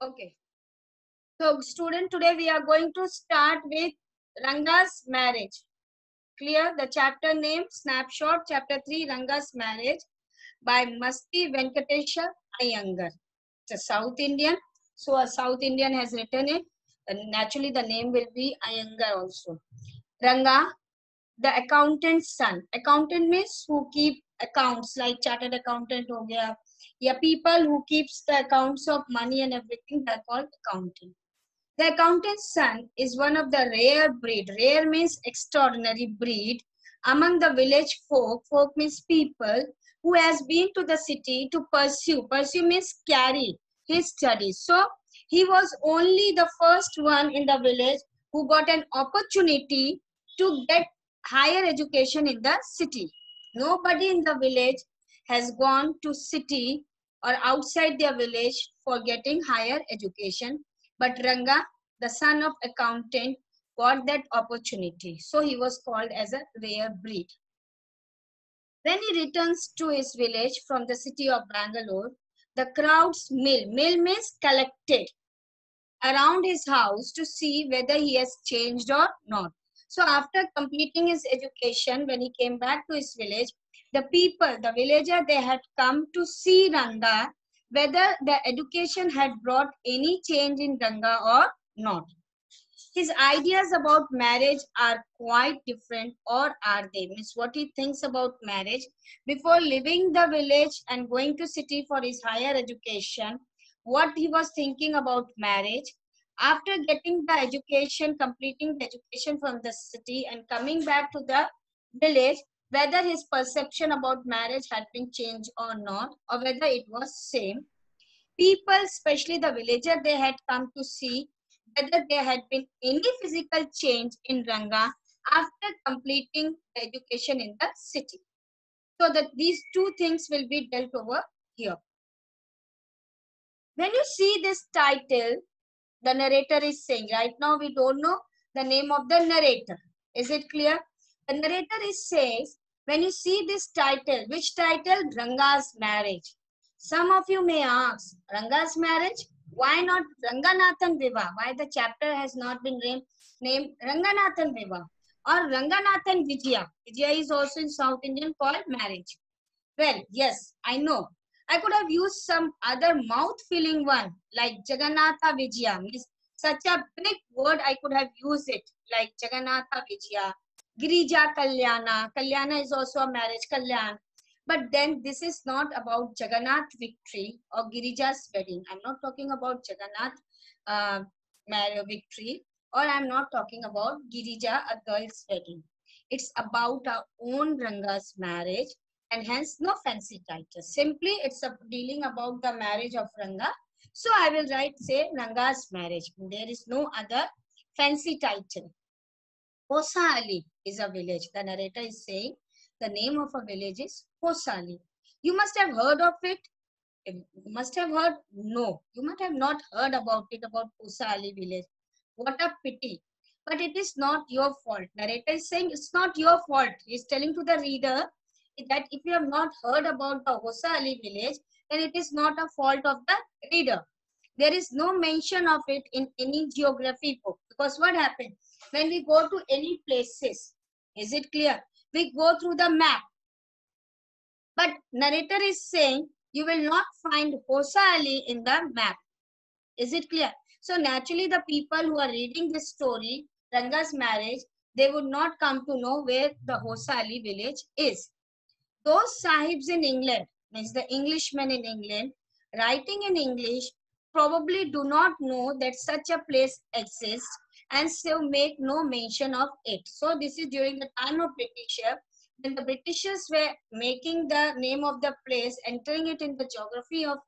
Okay. So, student, today we are going to start with Ranga's marriage. Clear? The chapter name, snapshot, chapter 3, Ranga's marriage by Masti Venkatesha Iyengar. It's a South Indian. So, a South Indian has written it. And naturally, the name will be Iyengar also. Ranga, the accountant's son. Accountant means who keep accounts, like chartered accountant ho gaya. Yeah, people who keeps the accounts of money and everything, they're called accountant. The accountant's son is one of the rare breed. Rare means extraordinary breed among the village folk. Folk means people who has been to the city to pursue. Pursue means carry his studies. So he was only the first one in the village who got an opportunity to get higher education in the city. Nobody in the village has gone to city or outside their village for getting higher education. But Ranga, the son of accountant, got that opportunity. So he was called as a rare breed. When he returns to his village from the city of Bangalore, the crowds mill means collected around his house to see whether he has changed or not. So after completing his education, when he came back to his village, the people, the villager, they had come to see Ranga, whether the education had brought any change in Ranga or not. His ideas about marriage are quite different, or are they? Means what he thinks about marriage before leaving the village and going to city for his higher education, what he was thinking about marriage. After getting the education, completing the education from the city and coming back to the village, whether his perception about marriage had been changed or not, or whether it was same. People, especially the villager, they had come to see whether there had been any physical change in Ranga after completing the education in the city. So that these two things will be dealt over here. When you see this title, the narrator is saying, right now we don't know the name of the narrator. Is it clear? The narrator is says, when you see this title, which title? Ranga's marriage. Some of you may ask, Ranga's marriage? Why not Ranganathan Viva? Why the chapter has not been named Ranganathan Viva or Ranganathan Vijaya? Vijaya is also in South Indian called marriage. Well, yes, I know. I could have used some other mouth-filling one like Jagannatha Vijaya. Means such a big word I could have used it like Jagannatha Vijaya, Girija Kalyana. Kalyana is also a marriage Kalyan. But then this is not about Jagannath victory or Girija's wedding. I'm not talking about Jagannath victory, or I'm not talking about Girija, a girl's wedding. It's about our own Ranga's marriage, and hence no fancy title. Simply it's dealing about the marriage of Ranga. So I will write, say, Ranga's marriage. There is no other fancy title. Hosali is a village. The narrator is saying the name of a village is Hosali. You must have heard of it. You must have heard. No, you might have not heard about it, about Hosali village. What a pity. But it is not your fault. Narrator is saying it's not your fault. He is telling to the reader that if you have not heard about the Hosali village, then it is not a fault of the reader. There is no mention of it in any geography book. Because what happens? When we go to any places, is it clear? We go through the map. But narrator is saying you will not find Hosali in the map. Is it clear? So naturally the people who are reading this story, Ranga's marriage, they would not come to know where the Hosali village is. Those sahibs in England, means the Englishmen in England, writing in English, probably do not know that such a place exists and so make no mention of it. So this is during the time of Britisher, when the Britishers were making the name of the place, entering it in the geography of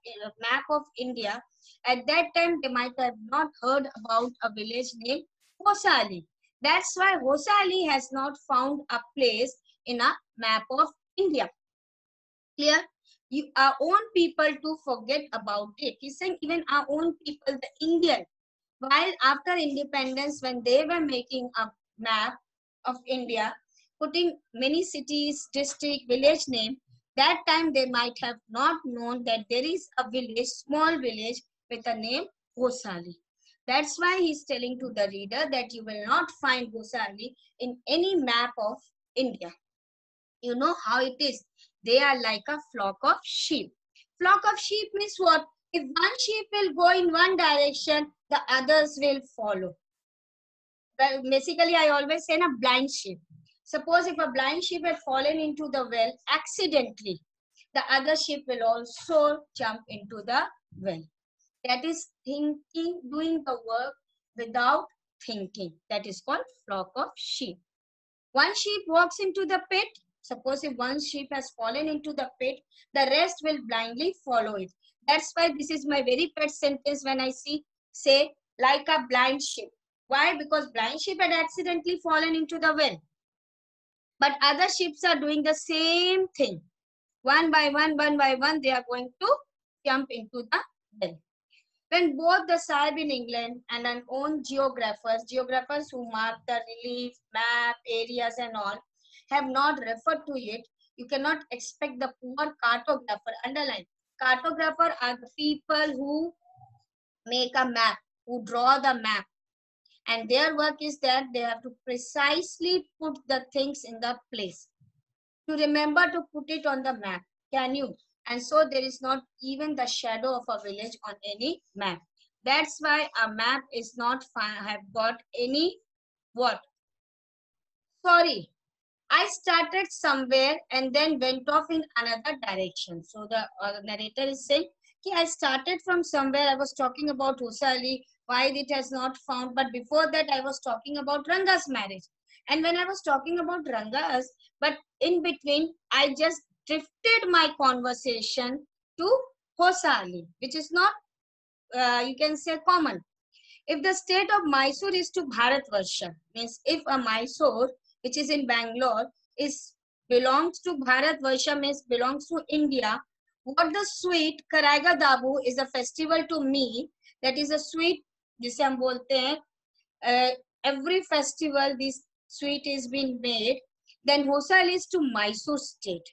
map of India. At that time, they might have not heard about a village named Hosali. That's why Hosali has not found a place in a map of India. Clear? Our own people to forget about it. He's saying even our own people, the Indian, while after independence, when they were making a map of India, putting many cities, district, village name, that time they might have not known that there is a village, small village with a name Gosali. That's why he's telling to the reader that you will not find Gosali in any map of India. You know how it is. They are like a flock of sheep. Flock of sheep means what? If one sheep will go in one direction, the others will follow. Well, basically, I always say a blind sheep. Suppose if a blind sheep had fallen into the well accidentally, the other sheep will also jump into the well. That is thinking, doing the work without thinking. That is called flock of sheep. One sheep walks into the pit. Suppose if one sheep has fallen into the pit, the rest will blindly follow it. That's why this is my very pet sentence when I say like a blind sheep. Why? Because blind sheep had accidentally fallen into the well. But other sheep are doing the same thing. One by one, they are going to jump into the well. When both the Sahib in England and an own geographers who mark the relief, map, areas and all, have not referred to it, you cannot expect the poor cartographer. Underline, cartographer are the people who make a map, who draw the map. And their work is that they have to precisely put the things in the place. To remember to put it on the map. Can you? And so there is not even the shadow of a village on any map. That's why a map is not have got any what? Sorry, I started somewhere and then went off in another direction. So the narrator is saying, okay, I started from somewhere. I was talking about Hosali, why it has not found. But before that, I was talking about Ranga's marriage. And when I was talking about Ranga's, but in between, I just drifted my conversation to Hosali, which is not, you can say, common. If the state of Mysore is to Bharatvarsha, means if a Mysore, which is in Bangalore, is belongs to Bharatvarsha, means belongs to India, what the sweet Karaiga Dabu is a festival to me, that is a sweet, जिसे हम बोलते हैं, every festival this sweet is being made, then Hosal is to Mysore state.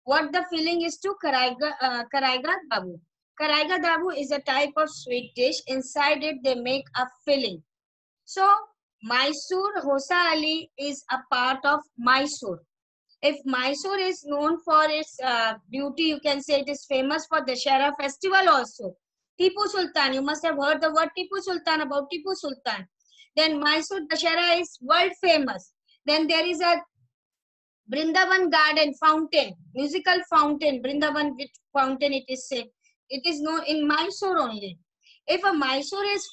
What the filling is to Karaiga Dabu. Karaiga Dabu is a type of sweet dish. Inside it, they make a filling. So, Mysore Hosa Ali is a part of Mysore. If Mysore is known for its beauty, you can say it is famous for the Dashera festival also. Tipu Sultan, you must have heard the word Tipu Sultan, about Tipu Sultan. Then Mysore Dashera is world famous. Then there is a Brindaban garden fountain, musical fountain, Brindaban fountain it is said. It is known in Mysore only. If a Mysore is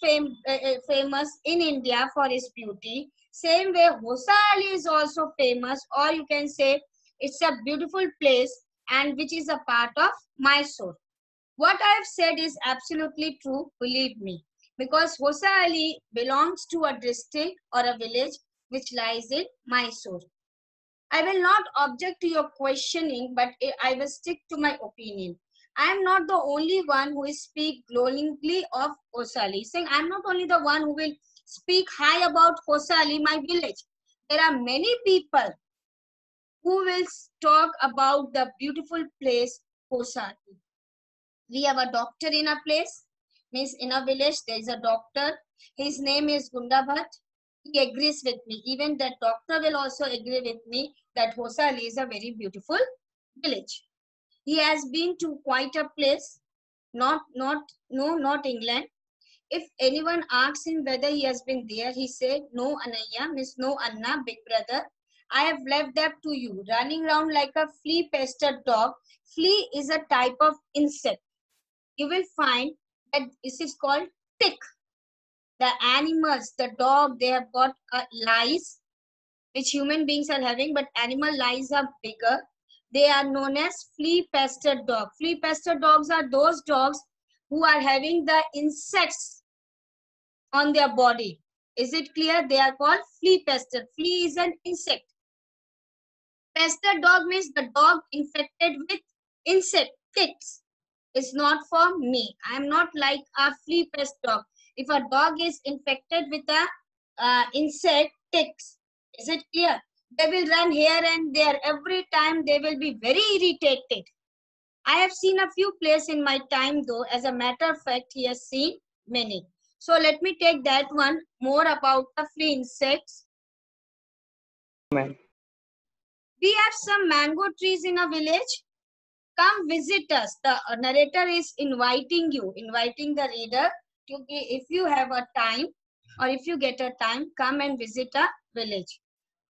famous in India for its beauty, same way Hosali is also famous, or you can say it's a beautiful place and which is a part of Mysore. What I have said is absolutely true, believe me, because Hosali belongs to a district or a village which lies in Mysore. I will not object to your questioning, but I will stick to my opinion. I am not the only one who will speak glowingly of Hosali. Saying I am not only the one who will speak high about Hosali, my village. There are many people who will talk about the beautiful place Hosali. We have a doctor in a place, means in a village there is a doctor. His name is Gundabhat. He agrees with me. Even that doctor will also agree with me that Hosali is a very beautiful village. He has been to quite a place, not England. If anyone asks him whether he has been there, he said, no, Anaya, means no, Anna, big brother. I have left that to you. Running around like a flea-pested dog. Flea is a type of insect. You will find that this is called tick. The animals, the dog, they have got lice, which human beings are having, but animal lice are bigger. They are known as flea-pested dog. Flea-pested dogs are those dogs who are having the insects on their body. Is it clear? They are called flea-pested. Flea is an insect. Pested dog means the dog infected with insect, ticks. It's not for me. I am not like a flea-pest dog. If a dog is infected with a insect, ticks, is it clear? They will run here and there. Every time they will be very irritated. I have seen a few places in my time though. As a matter of fact, he has seen many. So let me take that one more about the free insects. Ma'am. We have some mango trees in a village. Come visit us. The narrator is inviting you, inviting the reader to, if you have a time or if you get a time, come and visit a village.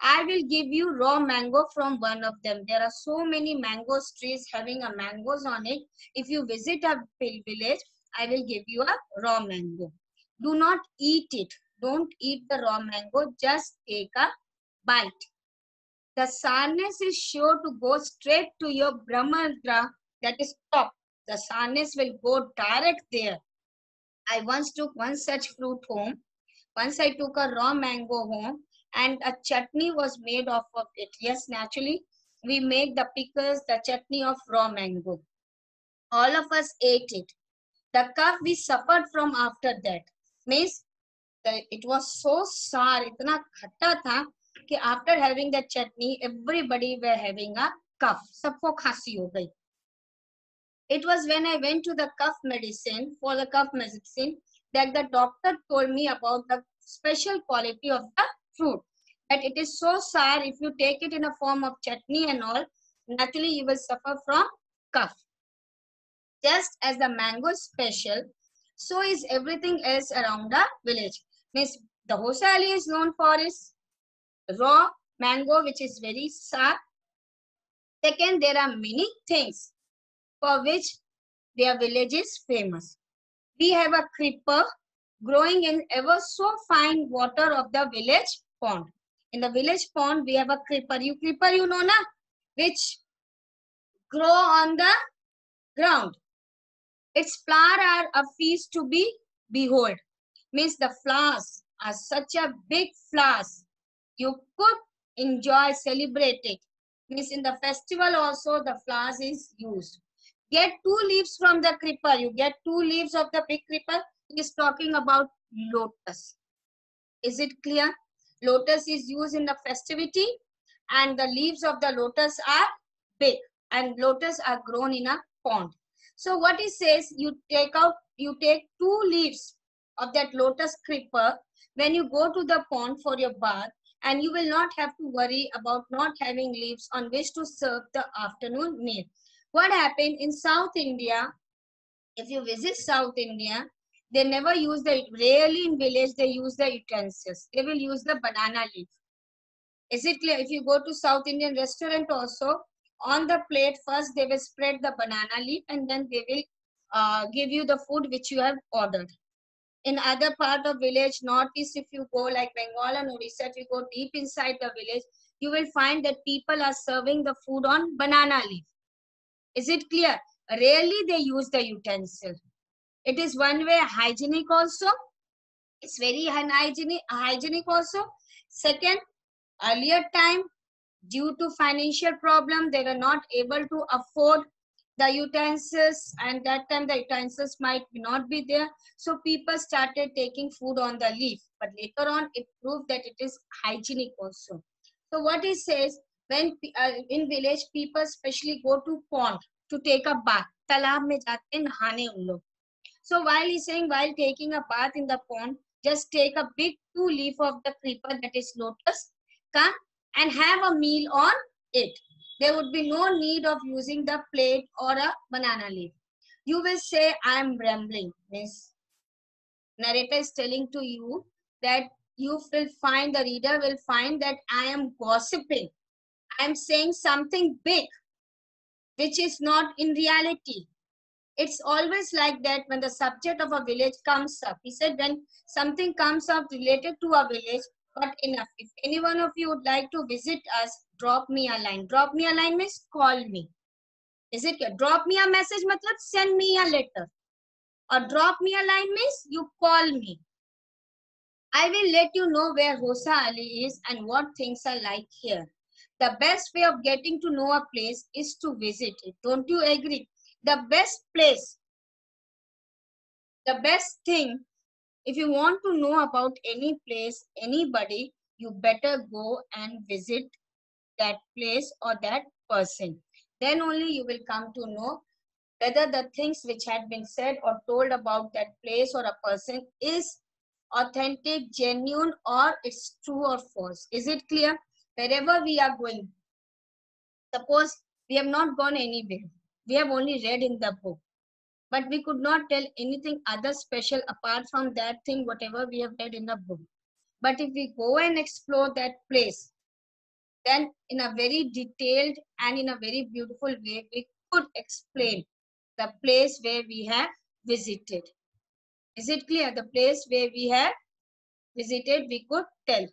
I will give you raw mango from one of them. There are so many mango trees having a mangoes on it. If you visit a village, I will give you a raw mango. Do not eat it. Don't eat the raw mango. Just take a bite. The sourness is sure to go straight to your Brahmandra, that is top. The sourness will go direct there. I once took one such fruit home. Once I took a raw mango home and a chutney was made off of it. Yes, naturally, we make the pickles, the chutney of raw mango. All of us ate it. The cough we suffered from after that. Means it was so sour, itna khatta tha, कि after having the chutney, everybody were having a cough. Sabko khasi ho gayi. It was when I went to the cough medicine, for the cough medicine, that the doctor told me about the special quality of the fruit. That it is so sour, if you take it in a form of chutney and all, naturally you will suffer from cough. Just as the mango is special, so is everything else around the village. Means the Hosali is known for its raw mango, which is very sour. Second, there are many things for which their village is famous. We have a creeper growing in ever so fine water of the village pond. In the village pond, we have a creeper. Creeper, you know, na? Which grow on the ground. Its flowers are a feast to be behold. Means the flowers are such a big flowers. You could enjoy, celebrate it. Means in the festival also the flowers is used. Get 2 leaves from the creeper. You get 2 leaves of the big creeper. He is talking about lotus. Is it clear? Lotus is used in the festivity and the leaves of the lotus are big and lotus are grown in a pond. So what he says, you take 2 leaves of that lotus creeper when you go to the pond for your bath, and you will not have to worry about not having leaves on which to serve the afternoon meal. What happened in South India, if you visit South India, they never use rarely in village, they use the utensils. They will use the banana leaf. Is it clear? If you go to South Indian restaurant also, on the plate first they will spread the banana leaf and then they will give you the food which you have ordered. In other part of village, northeast, if you go like Bengal and Odisha, if you go deep inside the village, you will find that people are serving the food on banana leaf. Is it clear? Rarely they use the utensil. It is one way hygienic also. It's very hygienic also. Second, earlier time, due to financial problem, they were not able to afford the utensils, and that time the utensils might not be there. So people started taking food on the leaf. But later on, it proved that it is hygienic also. So what he says, when in village, people especially go to pond to take a bath. Talab mein jaate hain nahane un log. So while he's saying, while taking a bath in the pond, just take a big 2 leaf of the creeper, that is lotus, come and have a meal on it. There would be no need of using the plate or a banana leaf. You will say, I am rambling. Means narrator is telling to you that you will find, the reader will find that I am gossiping. I am saying something big, which is not in reality. It's always like that when the subject of a village comes up. He said when something comes up related to a village, but enough. If any one of you would like to visit us, drop me a line. Drop me a line means call me. Is it clear? Drop me a message matlab send me a letter. Or drop me a line means you call me. I will let you know where Hosa Ali is and what things are like here. The best way of getting to know a place is to visit it. Don't you agree? The best place, the best thing, if you want to know about any place, anybody, you better go and visit that place or that person. Then only you will come to know whether the things which had been said or told about that place or a person is authentic, genuine, or it's true or false. Is it clear? Wherever we are going, suppose we have not gone anywhere, we have only read in the book, but we could not tell anything other special apart from that thing, whatever we have read in the book. But if we go and explore that place, then in a very detailed and in a very beautiful way, we could explain the place where we have visited. Is it clear? The place where we have visited, we could tell.